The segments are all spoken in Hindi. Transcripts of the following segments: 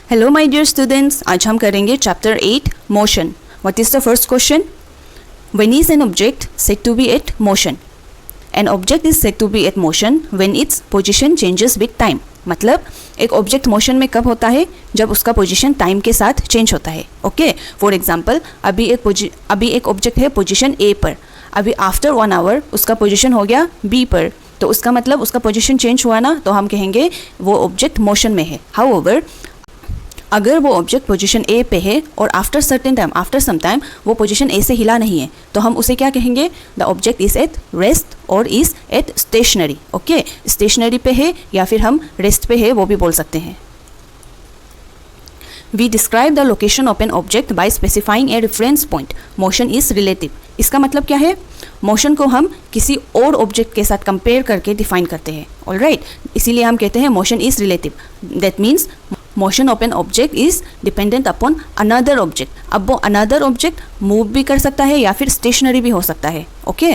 हेलो माय डियर स्टूडेंट्स, आज हम करेंगे chapter 8 motion. What is the first question? When is an object said to be at motion? An object is said to be at motion when its position changes with time. मतलब एक ऑब्जेक्ट मोशन में कब होता है? जब उसका पोजीशन टाइम के साथ चेंज होता है। ओके, फॉर एग्जांपल अभी एक ऑब्जेक्ट है पोजीशन ए पर, अभी आफ्टर 1 आवर उसका पोजीशन हो गया बी पर, तो उसका मतलब उसका पोजीशन चेंज हुआ ना, तो हम कहेंगे वो ऑब्जेक्ट मोशन में है। हाउएवर अगर वो ऑब्जेक्ट पोजीशन ए पे है और आफ्टर सम टाइम वो पोजीशन ए से हिला नहीं है, तो हम उसे क्या कहेंगे? The object is at rest और is at stationary. Okay, stationary पे है या फिर हम रेस्ट पे है वो भी बोल सकते हैं। We describe the location of an object by specifying a reference point. Motion is relative. इसका मतलब क्या है? मोशन को हम किसी और ऑब्जेक्ट के साथ कंपेयर करके डिफाइन करते हैं। ऑलराइट, इसीलिए हम कहते हैं motion is relative. That means motion of an object is dependent upon another object. अब वो अनदर ऑब्जेक्ट मूव भी कर सकता है या फिर स्टेशनरी भी हो सकता है। ओके,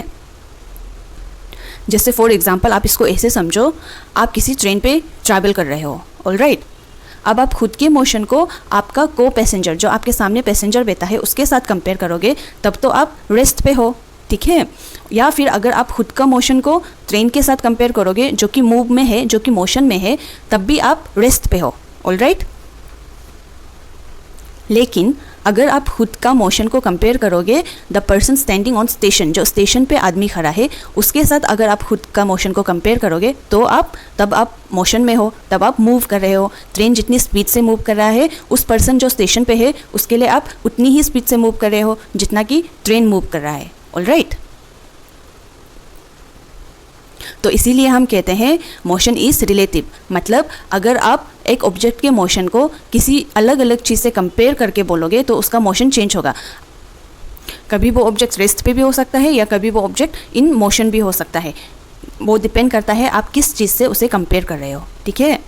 जैसे फॉर एग्जांपल आप इसको ऐसे समझो, आप किसी ट्रेन पे ट्रैवल कर रहे हो। ऑलराइट, अब आप खुद के मोशन को आपका को पैसेंजर, जो आपके सामने पैसेंजर बैठा है, उसके साथ कंपेयर करोगे तब तो आप रेस्ट पे हो, ठीक है। या फिर अगर आप खुद का मोशन को ट्रेन के साथ कंपेयर करोगे जो कि मूव में है, जो कि मोशन में है, तब भी आप रेस्ट पे हो। ऑलराइट, लेकिन अगर आप खुद का मोशन को कंपेयर करोगे the person standing on station, जो स्टेशन पे आदमी खड़ा है, उसके साथ अगर आप खुद का मोशन को कंपेयर करोगे तो तब आप मोशन में हो, तब आप मूव कर रहे हो। ट्रेन जितनी स्पीड से मूव कर रहा है, उस पर्सन जो स्टेशन पे है उसके लिए आप उतनी ही स्पीड से मूव कर रहे हो जितना कि ट्रेन मूव कर रहा है। ऑलराइट, तो इसीलिए हम कहते हैं मोशन इज रिलेटिव। मतलब अगर आप एक ऑब्जेक्ट के मोशन को किसी अलग अलग चीज़ से कंपेयर करके बोलोगे तो उसका मोशन चेंज होगा। कभी वो ऑब्जेक्ट रेस्ट पे भी हो सकता है या कभी वो ऑब्जेक्ट इन मोशन भी हो सकता है। वो डिपेंड करता है आप किस चीज़ से उसे कंपेयर कर रहे हो, ठीक है।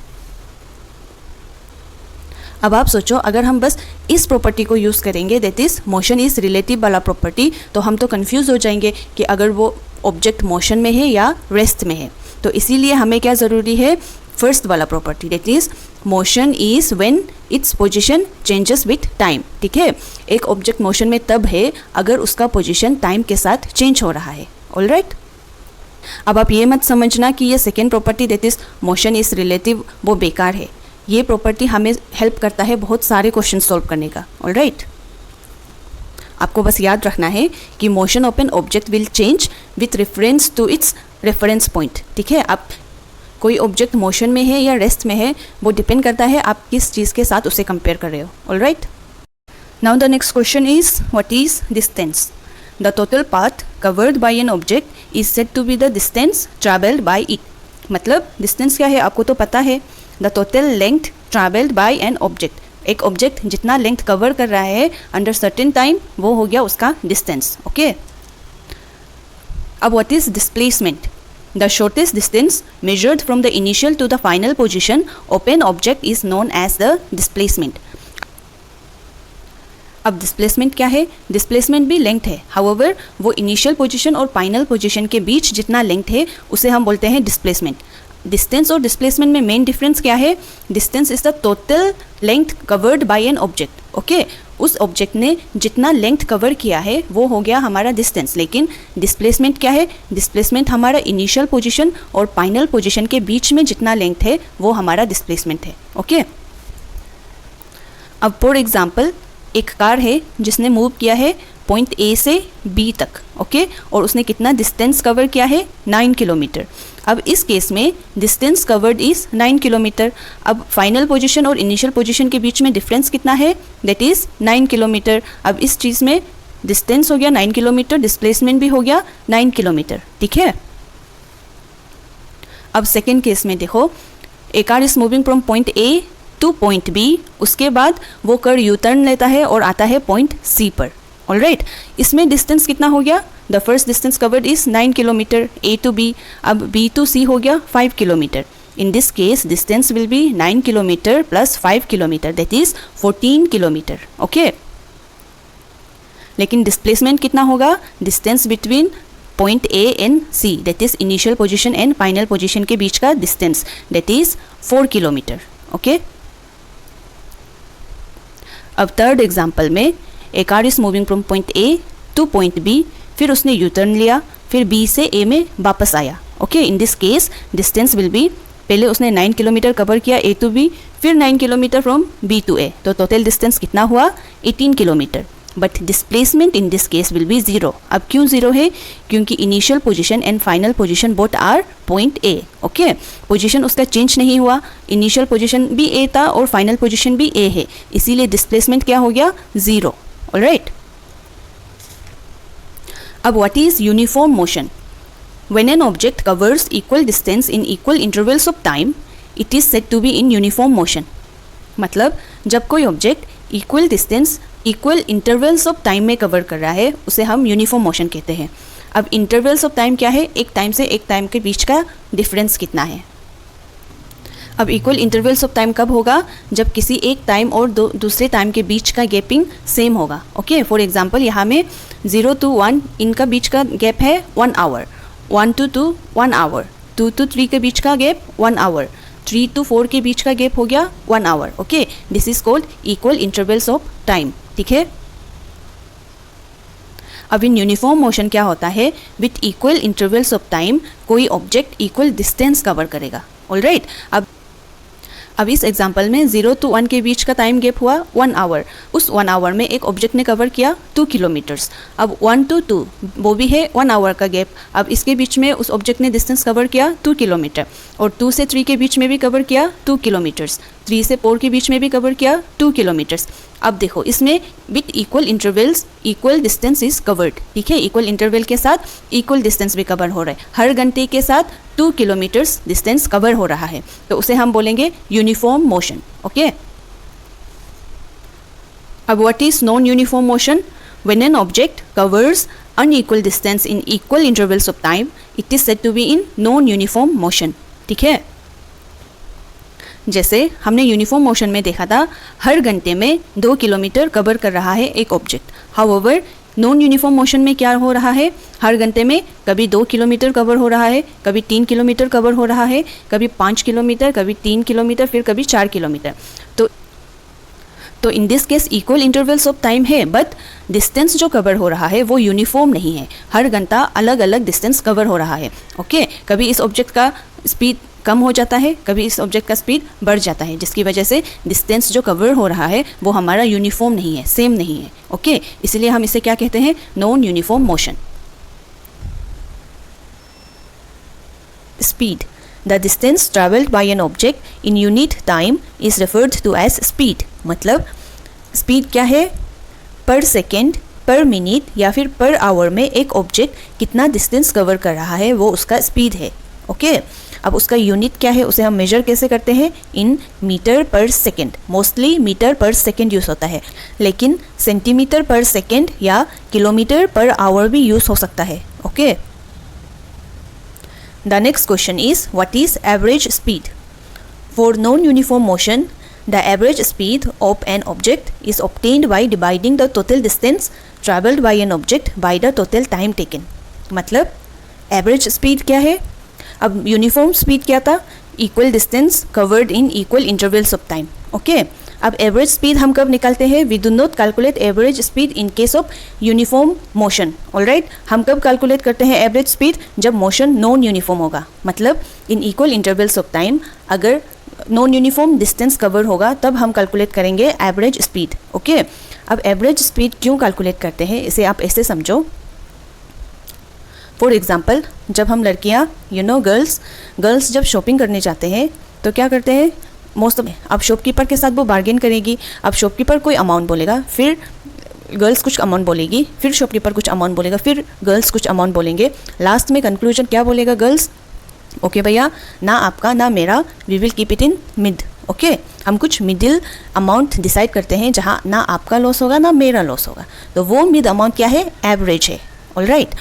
अब आप सोचो, अगर हम बस इस प्रॉपर्टी को यूज़ करेंगे, that is motion is relative वाला प्रॉपर्टी, तो हम तो कंफ्यूज हो जाएंगे कि अगर वो ऑब्जेक्ट मोशन में है या रेस्ट में है। तो इसीलिए हमें क्या ज़रूरी है? फर्स्ट वाला property, that is motion is when its position changes with time. ठीक है, एक ऑब्जेक्ट मोशन में तब है अगर उसका पोजीशन टाइम के साथ चेंज हो रहा है। ऑलराइट, अब आप ये मत समझना कि ये second property that is motion is relative वो बेकार है। ये प्रॉपर्टी हमें हेल्प करता है बहुत सारे क्वेश्चन सॉल्व करने का। ऑलराइट, आपको बस याद रखना है कि motion of an object will change with reference to its reference point. ठीक है, आप कोई ऑब्जेक्ट मोशन में है या रेस्ट में है, वो डिपेंड करता है आप किस चीज़ के साथ उसे कंपेयर कर रहे हो। Alright, now the next question is what is distance? The total path covered by an object is said to be the distance travelled by it. मतलब डिस्टेंस क्या है आपको तो पता है, the total length travelled by an object. एक ऑब्जेक्ट जितना लेंथ कवर कर रहा है अंडर सर्टेन टाइम, वो हो गया उसका डिस्टेंस। ओके, अब what is displacement? The shortest distance measured from the initial to the final position of an object is known as the displacement. अब डिस्प्लेसमेंट क्या है? डिस्प्लेसमेंट भी लेंथ है, हाउएवर वो इनिशियल पोजीशन और फाइनल पोजीशन के बीच जितना लेंथ है उसे हम बोलते हैं डिस्प्लेसमेंट। डिस्टेंस और डिस्प्लेसमेंट में मेन डिफरेंस क्या है? Distance is the total length covered by an object. Okay, उस ऑब्जेक्ट ने जितना लेंथ कवर किया है वो हो गया हमारा डिस्टेंस। लेकिन डिस्प्लेसमेंट क्या है? डिस्प्लेसमेंट हमारा इनिशियल पोजीशन और फाइनल पोजीशन के बीच में जितना लेंथ है वो हमारा डिस्प्लेसमेंट है। ओके, अब फॉर एग्जांपल एक कार है जिसने मूव किया है पॉइंट ए से बी तक। ओके, और उसने कितना डिस्टेंस कवर किया है? 9 किलोमीटर। अब इस केस में डिस्टेंस कवर्ड इज़ 9 किलोमीटर। अब फाइनल पोजीशन और इनिशियल पोजीशन के बीच में डिफरेंस कितना है? That is 9 kilometre. अब इस चीज़ में डिस्टेंस हो गया 9 किलोमीटर, डिस्प्लेसमेंट भी हो गया 9 किलोमीटर। ठीक है, अब सेकेंड केस में देखो, a car is moving from point A to point B, उसके बाद वो कार यू टर्न लेता है और आता है पॉइंट सी पर। ऑलराइट, इसमें डिस्टेंस कितना हो गया? The first distance covered is 9 kilometre A to B, अब बी टू सी हो गया 5 kilometre. In this case distance will be 9 kilometre plus 5 kilometre, that is 14 kilometre. Okay, लेकिन डिस्प्लेसमेंट कितना होगा? Distance between point A and C, that is initial position and final position के बीच का distance, that is 4 kilometre. Okay, अब थर्ड एग्जाम्पल में a car is moving from point A to point B, फिर उसने यू टर्न लिया, फिर बी से ए में वापस आया। Okay, in this case distance will B, पहले उसने 9 किलोमीटर कवर किया ए टू बी, फिर 9 kilometre from B to A, तो टोटल डिस्टेंस कितना हुआ 18 kilometre. But displacement in this case will be 0। अब क्यों 0 है? क्योंकि initial position and final position both are point A. Okay, position उसका चेंज नहीं हुआ, इनिशियल पोजीशन भी ए था और फाइनल पोजीशन भी ए है, इसीलिए डिस्प्लेसमेंट क्या हो गया 0। ऑलराइट, अब what is uniform motion? When an object covers equal distance in equal intervals of time, it is said to be in uniform motion. मतलब जब कोई object equal distance equal intervals of time में कवर कर रहा है उसे हम यूनिफॉर्म मोशन कहते हैं। अब इंटरवल्स ऑफ टाइम क्या है? एक टाइम से एक टाइम के बीच का डिफरेंस कितना है। अब इक्वल इंटरवल्स ऑफ टाइम कब होगा? जब किसी एक टाइम और दूसरे टाइम के बीच का गैपिंग सेम होगा। ओके, फॉर एग्जांपल यहाँ में 0 to 1 इनका बीच का गैप है 1 आवर, 1 to 2 1 आवर, 2 to 3 के बीच का गैप 1 आवर, 3 to 4 के बीच का गैप हो गया 1 hour. Okay, this is called equal intervals of time. ठीक है, अब इन यूनिफॉर्म मोशन क्या होता है? With equal intervals of time कोई ऑब्जेक्ट इक्वल डिस्टेंस कवर करेगा। ऑलराइट, अब इस एग्जांपल में 0 to 1 के बीच का टाइम गैप हुआ 1 आवर। उस 1 आवर में एक ऑब्जेक्ट ने कवर किया 2 किलोमीटर्स। अब 1 to 2 वो भी है 1 आवर का गैप। अब इसके बीच में उस ऑब्जेक्ट ने डिस्टेंस कवर किया 2 किलोमीटर, और 2 से 3 के बीच में भी कवर किया 2 किलोमीटर्स, 3 से 4 के बीच में भी कवर किया 2 किलोमीटर्स। अब देखो इसमें with equal intervals equal distance is covered. ठीक है, इक्वल इंटरवल के साथ इक्वल डिस्टेंस भी कवर हो रहा है, हर घंटे के साथ 2 किलोमीटर्स डिस्टेंस कवर हो रहा है, तो उसे हम बोलेंगे यूनिफॉर्म मोशन। ओके, अब what is non uniform motion? When an object covers unequal distance in equal intervals of time it is said to be in non uniform motion. ठीक है, जैसे हमने यूनिफॉर्म मोशन में देखा था हर घंटे में 2 किलोमीटर कवर कर रहा है एक object. However non uniform motion में क्या हो रहा है? हर घंटे में कभी 2 किलोमीटर कवर हो रहा है, कभी 3 किलोमीटर कवर हो रहा है, कभी 5 किलोमीटर, कभी 3 किलोमीटर, फिर कभी 4 किलोमीटर। तो इन this case equal intervals of time है, बट डिस्टेंस जो कवर हो रहा है वो यूनिफॉर्म नहीं है, हर घंटा अलग अलग डिस्टेंस कवर हो रहा है। ओके, कभी इस ऑब्जेक्ट का स्पीड कम हो जाता है, कभी इस ऑब्जेक्ट का स्पीड बढ़ जाता है, जिसकी वजह से डिस्टेंस जो कवर हो रहा है वो हमारा यूनिफॉर्म नहीं है, सेम नहीं है। ओके, इसलिए हम इसे क्या कहते हैं? Non uniform motion. Speed, the distance travelled by an object in unit time is referred to as speed. मतलब स्पीड क्या है? पर सेकेंड, पर मिनट या फिर पर आवर में एक ऑब्जेक्ट कितना डिस्टेंस कवर कर रहा है वो उसका स्पीड है। ओके, अब उसका यूनिट क्या है? उसे हम मेजर कैसे करते हैं? इन मीटर पर सेकेंड। मोस्टली मीटर पर सेकेंड यूज़ होता है, लेकिन सेंटीमीटर पर सेकेंड या किलोमीटर पर आवर भी यूज़ हो सकता है। Okay, the next question is what is average speed? For non uniform motion the average speed of an object is obtained by dividing the total distance traveled by an object by the total time taken. मतलब एवरेज स्पीड क्या है? अब यूनिफॉर्म स्पीड क्या था? Equal distance covered in equal intervals of time. Okay, अब एवरेज स्पीड हम कब निकालते हैं? We do not calculate average speed in case of uniform motion. Alright, हम कब कैलकुलेट करते हैं एवरेज स्पीड? जब मोशन नॉन यूनिफॉर्म होगा, मतलब in equal intervals of time अगर नॉन यूनिफॉर्म डिस्टेंस कवर होगा तब हम कैलकुलेट करेंगे एवरेज स्पीड। ओके, अब एवरेज स्पीड क्यों कैलकुलेट करते हैं इसे आप ऐसे समझो। फॉर एग्जाम्पल, जब हम लड़कियाँ गर्ल्स जब शॉपिंग करने जाते हैं तो क्या करते हैं? मोस्ट ऑफ अब शॉपकीपर के साथ वो बार्गेन करेगी। अब शॉपकीपर कोई अमाउंट बोलेगा, फिर गर्ल्स कुछ अमाउंट बोलेगी, फिर शॉपकीपर कुछ अमाउंट बोलेगा, फिर गर्ल्स कुछ अमाउंट बोलेंगे। लास्ट में कंक्लूजन क्या बोलेगा गर्ल्स? ओके भैया, ना आपका ना मेरा, we will keep it in mid. Okay, हम कुछ मिडिल अमाउंट डिसाइड करते हैं जहाँ ना आपका लॉस होगा ना मेरा लॉस होगा, तो वो मिड अमाउंट क्या है? एवरेज है। ऑलराइट,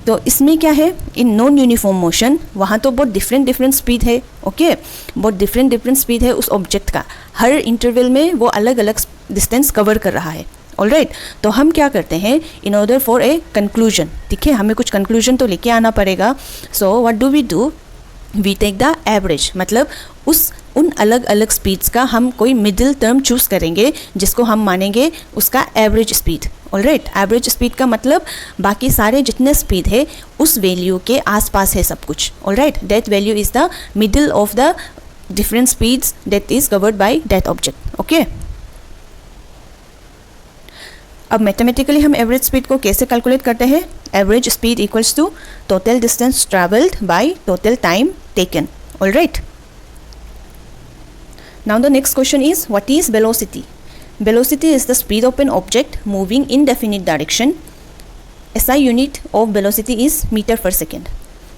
तो इसमें क्या है? इन नॉन यूनिफॉर्म मोशन वहाँ तो बहुत डिफरेंट स्पीड है। ओके, बहुत डिफरेंट स्पीड है उस ऑब्जेक्ट का, हर इंटरवल में वो अलग अलग डिस्टेंस कवर कर रहा है। ऑलराइट, तो हम क्या करते हैं? In order for a conclusion, ठीक है, हमें कुछ कंक्लूजन तो लेके आना पड़ेगा। So what do we do? We take the average, मतलब उस उन अलग अलग स्पीड्स का हम कोई मिडिल टर्म चूज़ करेंगे जिसको हम मानेंगे उसका average speed. Alright, average speed का मतलब बाकी सारे जितने स्पीड है उस वैल्यू के आसपास है सब कुछ। Alright, that value is the middle of the different speeds that is covered by that object. Okay, अब मैथमेटिकली हम एवरेज स्पीड को कैसे कैलकुलेट करते हैं? Average speed equals to total distance travelled by total time taken. Alright, now the next question is, what is velocity? Velocity is the speed of an object moving in definite direction. SI unit of velocity is meter per second.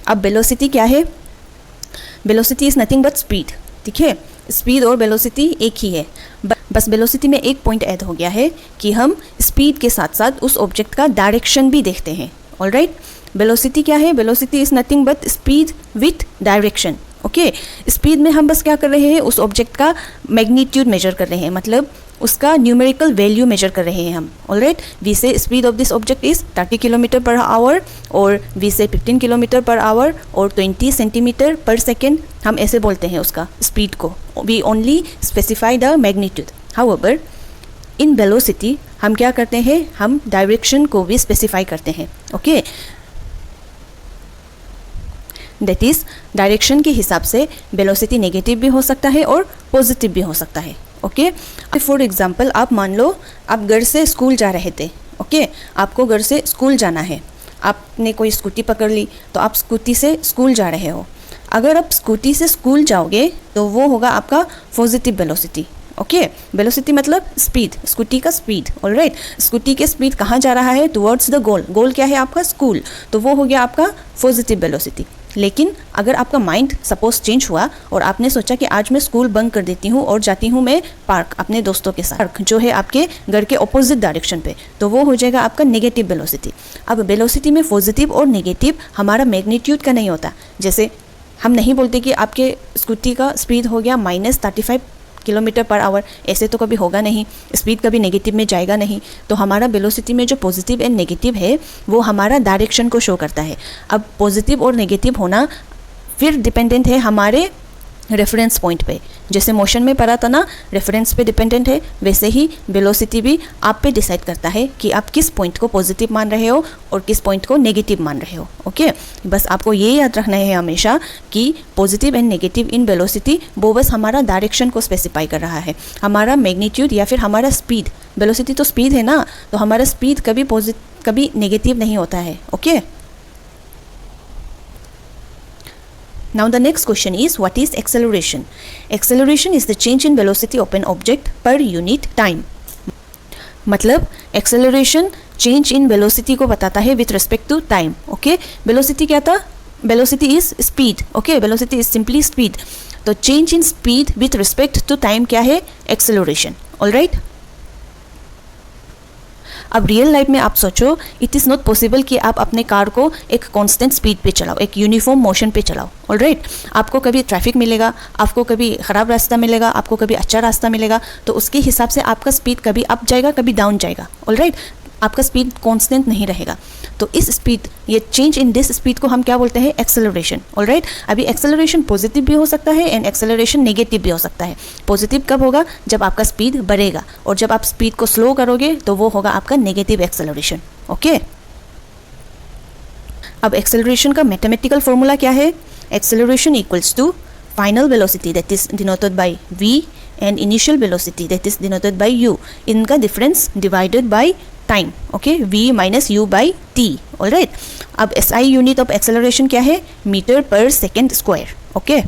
अब velocity क्या है? Velocity is nothing but speed. ठीक है, स्पीड और वेलोसिटी एक ही है, बस वेलोसिटी में एक पॉइंट ऐड हो गया है कि हम स्पीड के साथ साथ उस ऑब्जेक्ट का डायरेक्शन भी देखते हैं। ऑलराइट, वेलोसिटी क्या है? Velocity is nothing but speed with direction. Okay, speed में हम बस क्या कर रहे हैं? उस ऑब्जेक्ट का मैग्नीट्यूड मेजर कर रहे हैं, मतलब उसका न्यूमेरिकल वैल्यू मेजर कर रहे हैं हम। ऑलराइट, वी से speed of this object is 30 kilometre per hour, और वी से 15 किलोमीटर पर आवर, और 20 सेंटीमीटर पर सेकेंड। हम ऐसे बोलते हैं उसका स्पीड को। We only specify the magnitude. However in velocity हम क्या करते हैं? हम डायरेक्शन को भी स्पेसिफाई करते हैं। ओके, दैट इज डायरेक्शन के हिसाब से वेलोसिटी नेगेटिव भी हो सकता है और पॉजिटिव भी हो सकता है। ओके, फॉर एग्जांपल आप मान लो आप घर से स्कूल जा रहे थे। ओके, आपको घर से स्कूल जाना है, आपने कोई स्कूटी पकड़ ली तो आप स्कूटी से स्कूल जा रहे हो। अगर आप स्कूटी से स्कूल जाओगे तो वो होगा आपका पॉजिटिव वेलोसिटी। ओके, वेलोसिटी मतलब स्पीड, स्कूटी का स्पीड। ऑलराइट, स्कूटी के स्पीड कहाँ जा रहा है? Towards the goal. गोल क्या है आपका? स्कूल। तो वो हो गया आपका पॉजिटिव वेलोसिटी। लेकिन अगर आपका माइंड सपोज चेंज हुआ और आपने सोचा कि आज मैं स्कूल बंक कर देती हूँ और जाती हूँ मैं पार्क अपने दोस्तों के साथ, पार्क जो है आपके घर के ऑपोजिट डायरेक्शन पे, तो वो हो जाएगा आपका नेगेटिव वेलोसिटी। अब वेलोसिटी में पॉजिटिव और नेगेटिव हमारा मैग्नीट्यूड का नहीं होता। जैसे हम नहीं बोलते कि आपके स्कूटी का स्पीड हो गया -35 किलोमीटर पर आवर, ऐसे तो कभी होगा नहीं, स्पीड कभी नेगेटिव में जाएगा नहीं। तो हमारा वेलोसिटी में जो पॉजिटिव एंड नेगेटिव है वो हमारा डायरेक्शन को शो करता है। अब पॉजिटिव और नेगेटिव होना फिर डिपेंडेंट है हमारे रेफरेंस पॉइंट पे। जैसे मोशन में पढ़ा था ना, रेफरेंस पे डिपेंडेंट है, वैसे ही वेलोसिटी भी आप पे डिसाइड करता है कि आप किस पॉइंट को पॉजिटिव मान रहे हो और किस पॉइंट को नेगेटिव मान रहे हो। ओके, बस आपको ये याद रखना है हमेशा कि positive and negative in velocity वो बस हमारा डायरेक्शन को स्पेसिफाई कर रहा है। हमारा मैग्नीट्यूड या फिर हमारा स्पीड, वेलोसिटी तो स्पीड है ना, तो हमारा स्पीड कभी नेगेटिव नहीं होता है। Okay, now the next question is, what is acceleration? Acceleration is the change in velocity of an object per unit time. मतलब acceleration change in velocity को बताता है with respect to time. Okay, velocity क्या था? Velocity is speed. Okay, velocity is simply speed. तो change in speed with respect to time क्या है? Acceleration. All right? अब रियल लाइफ में आप सोचो, इट इज़ नॉट पॉसिबल कि आप अपने कार को एक कांस्टेंट स्पीड पे चलाओ, एक यूनिफॉर्म मोशन पे चलाओ। ऑलराइट, आपको कभी ट्रैफिक मिलेगा, आपको कभी ख़राब रास्ता मिलेगा, आपको कभी अच्छा रास्ता मिलेगा, तो उसके हिसाब से आपका स्पीड कभी अप जाएगा, कभी डाउन जाएगा। ऑलराइट, आपका स्पीड कांस्टेंट नहीं रहेगा। तो इस स्पीड, ये चेंज इन दिस स्पीड को हम क्या बोलते हैं? एक्सेलरेशन। ऑलराइट, अभी एक्सेलरेशन पॉजिटिव भी हो सकता है एंड एक्सेलरेशन नेगेटिव भी हो सकता है। पॉजिटिव कब होगा? जब आपका स्पीड बढ़ेगा, और जब आप स्पीड को स्लो करोगे तो वो होगा आपका नेगेटिव एक्सेलरेशन। ओके, अब एक्सेलरेशन का मैथमेटिकल फॉर्मूला क्या है? Acceleration equals to final velocity that is denoted by v and initial velocity that is denoted by u, इनका difference divided by time. Okay, v minus u by t. Alright, अब SI यूनिट ऑफ एक्सेलरेशन क्या है? मीटर पर सेकेंड स्क्वायर। ओके,